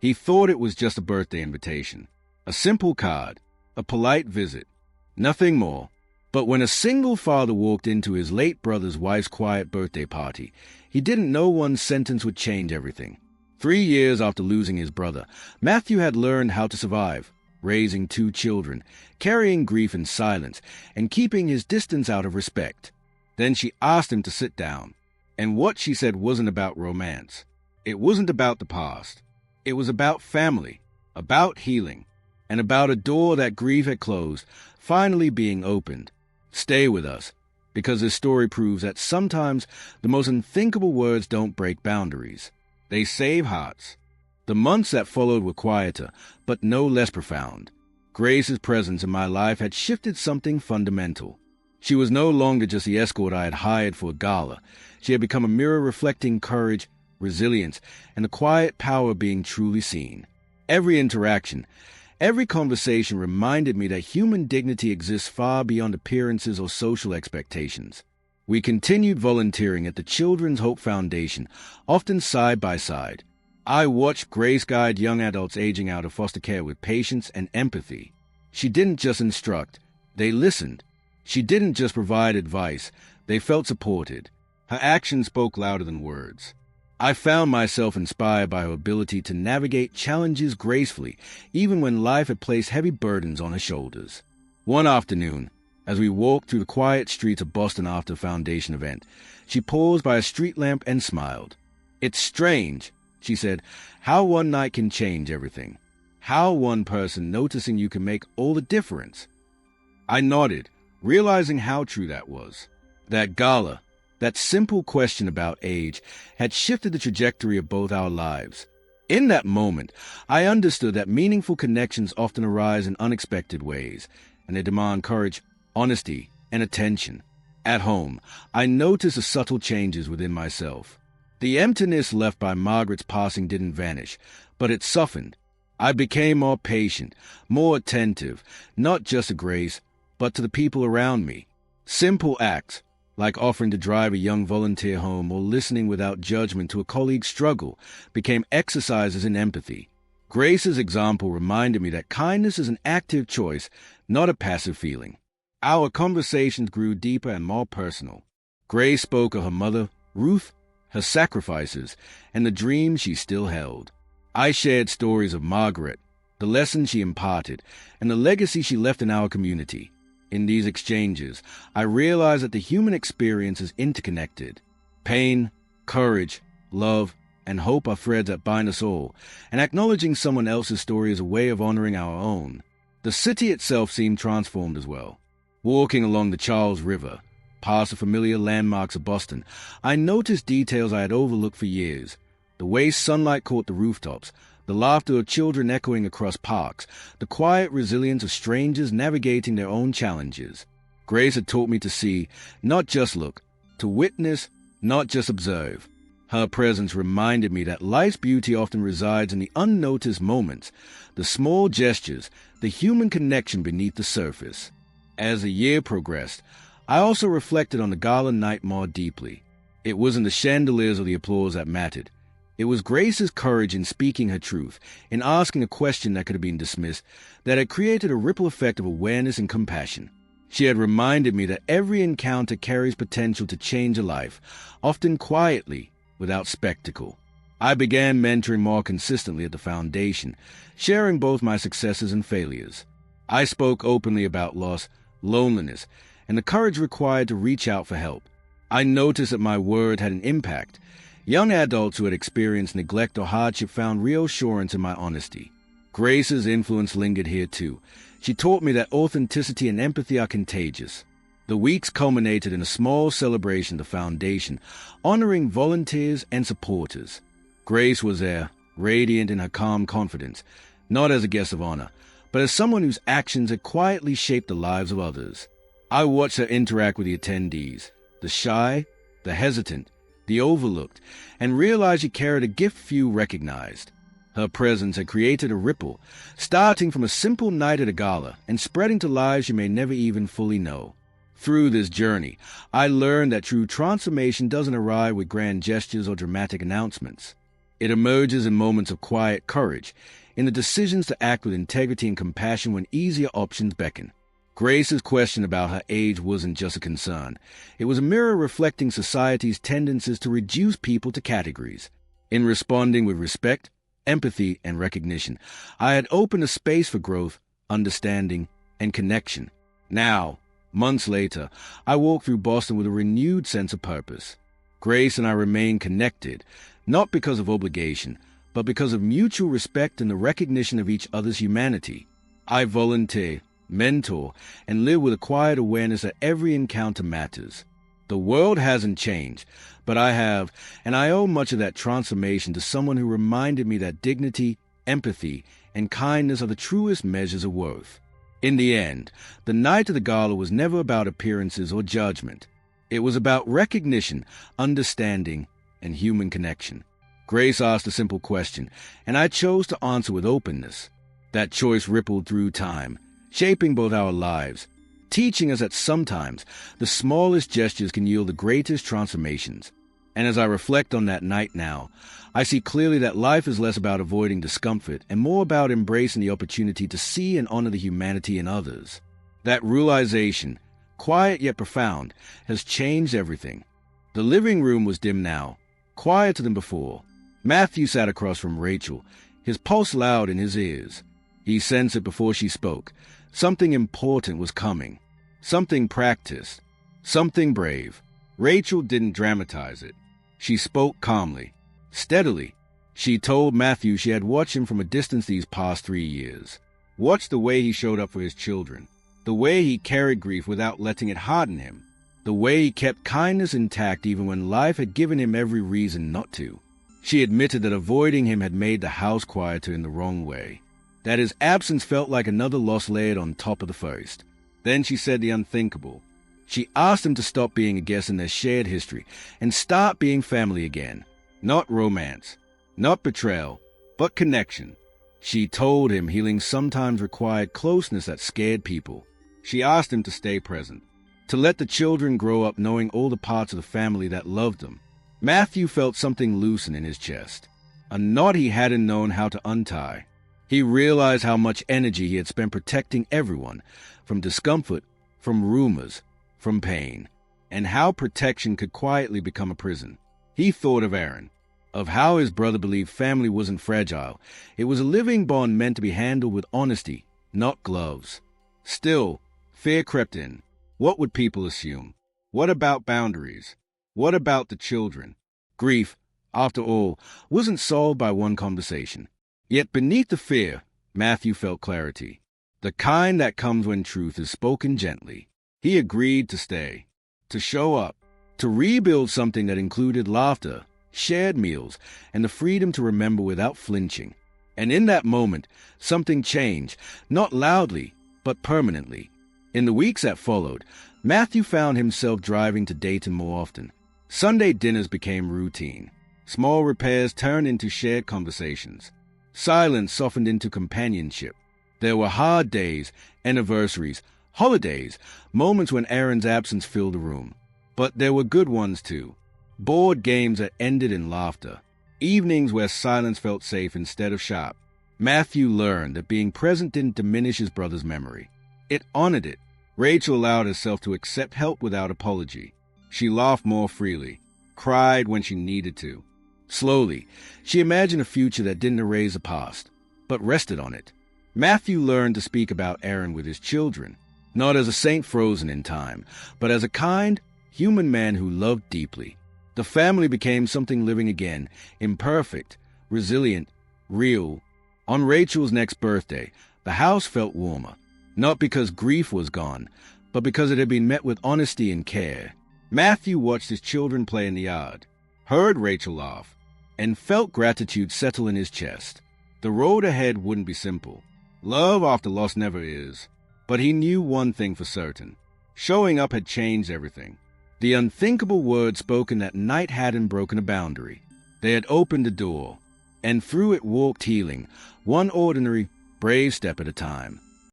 He thought it was just a birthday invitation, a simple card, a polite visit, nothing more. But when a single father walked into his late brother's wife's quiet birthday party, he didn't know one sentence would change everything. 3 years after losing his brother, Matthew had learned how to survive, raising 2 children, carrying grief in silence, and keeping his distance out of respect. Then she asked him to sit down, and what she said wasn't about romance. It wasn't about the past. It was about family, about healing, and about a door that grief had closed, finally being opened. Stay with us, because this story proves that sometimes the most unthinkable words don't break boundaries. They save hearts. The months that followed were quieter, but no less profound. Grace's presence in my life had shifted something fundamental. She was no longer just the escort I had hired for a gala. She had become a mirror reflecting courage, resilience, and the quiet power of being truly seen. Every interaction, every conversation reminded me that human dignity exists far beyond appearances or social expectations. We continued volunteering at the Children's Hope Foundation, often side by side. I watched Grace guide young adults aging out of foster care with patience and empathy. She didn't just instruct, they listened. She didn't just provide advice, they felt supported. Her actions spoke louder than words. I found myself inspired by her ability to navigate challenges gracefully, even when life had placed heavy burdens on her shoulders. One afternoon, as we walked through the quiet streets of Boston after a foundation event, she paused by a street lamp and smiled. "It's strange," she said, "how one night can change everything. How one person noticing you can make all the difference." I nodded, realizing how true that was. That gala, that simple question about age, had shifted the trajectory of both our lives. In that moment, I understood that meaningful connections often arise in unexpected ways, and they demand courage, honesty, and attention. At home, I noticed the subtle changes within myself. The emptiness left by Margaret's passing didn't vanish, but it softened. I became more patient, more attentive, not just to Grace, but to the people around me. Simple acts, like offering to drive a young volunteer home or listening without judgment to a colleague's struggle, became exercises in empathy. Grace's example reminded me that kindness is an active choice, not a passive feeling. Our conversations grew deeper and more personal. Grace spoke of her mother, Ruth, her sacrifices, and the dreams she still held. I shared stories of Margaret, the lessons she imparted, and the legacy she left in our community. In these exchanges, I realized that the human experience is interconnected. Pain, courage, love, and hope are threads that bind us all, and acknowledging someone else's story is a way of honoring our own. The city itself seemed transformed as well. Walking along the Charles River, past the familiar landmarks of Boston, I noticed details I had overlooked for years. The way sunlight caught the rooftops, the laughter of children echoing across parks, the quiet resilience of strangers navigating their own challenges. Grace had taught me to see, not just look, to witness, not just observe. Her presence reminded me that life's beauty often resides in the unnoticed moments, the small gestures, the human connection beneath the surface. As the year progressed, I also reflected on the gala night more deeply. It wasn't the chandeliers or the applause that mattered. It was Grace's courage in speaking her truth, in asking a question that could have been dismissed, that had created a ripple effect of awareness and compassion. She had reminded me that every encounter carries potential to change a life, often quietly, without spectacle. I began mentoring more consistently at the foundation, sharing both my successes and failures. I spoke openly about loss, loneliness, and the courage required to reach out for help. I noticed that my word had an impact. Young adults who had experienced neglect or hardship found reassurance in my honesty. Grace's influence lingered here too. She taught me that authenticity and empathy are contagious. The weeks culminated in a small celebration at the foundation, honoring volunteers and supporters. Grace was there, radiant in her calm confidence, not as a guest of honor, but as someone whose actions had quietly shaped the lives of others. I watched her interact with the attendees, the shy, the hesitant, the overlooked, and realized she carried a gift few recognized. Her presence had created a ripple, starting from a simple night at a gala and spreading to lives you may never even fully know. Through this journey, I learned that true transformation doesn't arrive with grand gestures or dramatic announcements. It emerges in moments of quiet courage, in the decisions to act with integrity and compassion when easier options beckon. Grace's question about her age wasn't just a concern. It was a mirror reflecting society's tendencies to reduce people to categories. In responding with respect, empathy, and recognition, I had opened a space for growth, understanding, and connection. Now, months later, I walk through Boston with a renewed sense of purpose. Grace and I remain connected, not because of obligation, but because of mutual respect and the recognition of each other's humanity. I volunteer, mentor, and live with a quiet awareness that every encounter matters. The world hasn't changed, but I have, and I owe much of that transformation to someone who reminded me that dignity, empathy, and kindness are the truest measures of worth. In the end, the night of the gala was never about appearances or judgment. It was about recognition, understanding, and human connection. Grace asked a simple question, and I chose to answer with openness. That choice rippled through time, shaping both our lives, teaching us that sometimes the smallest gestures can yield the greatest transformations. And as I reflect on that night now, I see clearly that life is less about avoiding discomfort and more about embracing the opportunity to see and honor the humanity in others. That realization, quiet yet profound, has changed everything. The living room was dim now, quieter than before. Matthew sat across from Rachel, his pulse loud in his ears. He sensed it before she spoke. Something important was coming. Something practiced. Something brave. Rachel didn't dramatize it. She spoke calmly, steadily. She told Matthew she had watched him from a distance these past 3 years. Watched the way he showed up for his children. The way he carried grief without letting it harden him. The way he kept kindness intact even when life had given him every reason not to. She admitted that avoiding him had made the house quieter in the wrong way. That his absence felt like another loss layered on top of the first. Then she said the unthinkable. She asked him to stop being a guest in their shared history and start being family again. Not romance, not betrayal, but connection. She told him healing sometimes required closeness that scared people. She asked him to stay present, to let the children grow up knowing all the parts of the family that loved them. Matthew felt something loosen in his chest, a knot he hadn't known how to untie. He realized how much energy he had spent protecting everyone, from discomfort, from rumors, from pain, and how protection could quietly become a prison. He thought of Aaron, of how his brother believed family wasn't fragile. It was a living bond meant to be handled with honesty, not gloves. Still, fear crept in. What would people assume? What about boundaries? What about the children? Grief, after all, wasn't solved by one conversation. Yet beneath the fear, Matthew felt clarity, the kind that comes when truth is spoken gently. He agreed to stay, to show up, to rebuild something that included laughter, shared meals, and the freedom to remember without flinching. And in that moment, something changed, not loudly, but permanently. In the weeks that followed, Matthew found himself driving to Dayton more often. Sunday dinners became routine. Small repairs turned into shared conversations. Silence softened into companionship. There were hard days, anniversaries, holidays, moments when Aaron's absence filled the room. But there were good ones too. Board games that ended in laughter. Evenings where silence felt safe instead of sharp. Matthew learned that being present didn't diminish his brother's memory. It honored it. Rachel allowed herself to accept help without apology. She laughed more freely, cried when she needed to. Slowly, she imagined a future that didn't erase the past, but rested on it. Matthew learned to speak about Aaron with his children, not as a saint frozen in time, but as a kind, human man who loved deeply. The family became something living again, imperfect, resilient, real. On Rachel's next birthday, the house felt warmer, not because grief was gone, but because it had been met with honesty and care. Matthew watched his children play in the yard, heard Rachel laugh, and felt gratitude settle in his chest. The road ahead wouldn't be simple. Love after loss never is. But he knew one thing for certain. Showing up had changed everything. The unthinkable words spoken that night hadn't broken a boundary. They had opened a door, and through it walked healing, one ordinary, brave step at a time.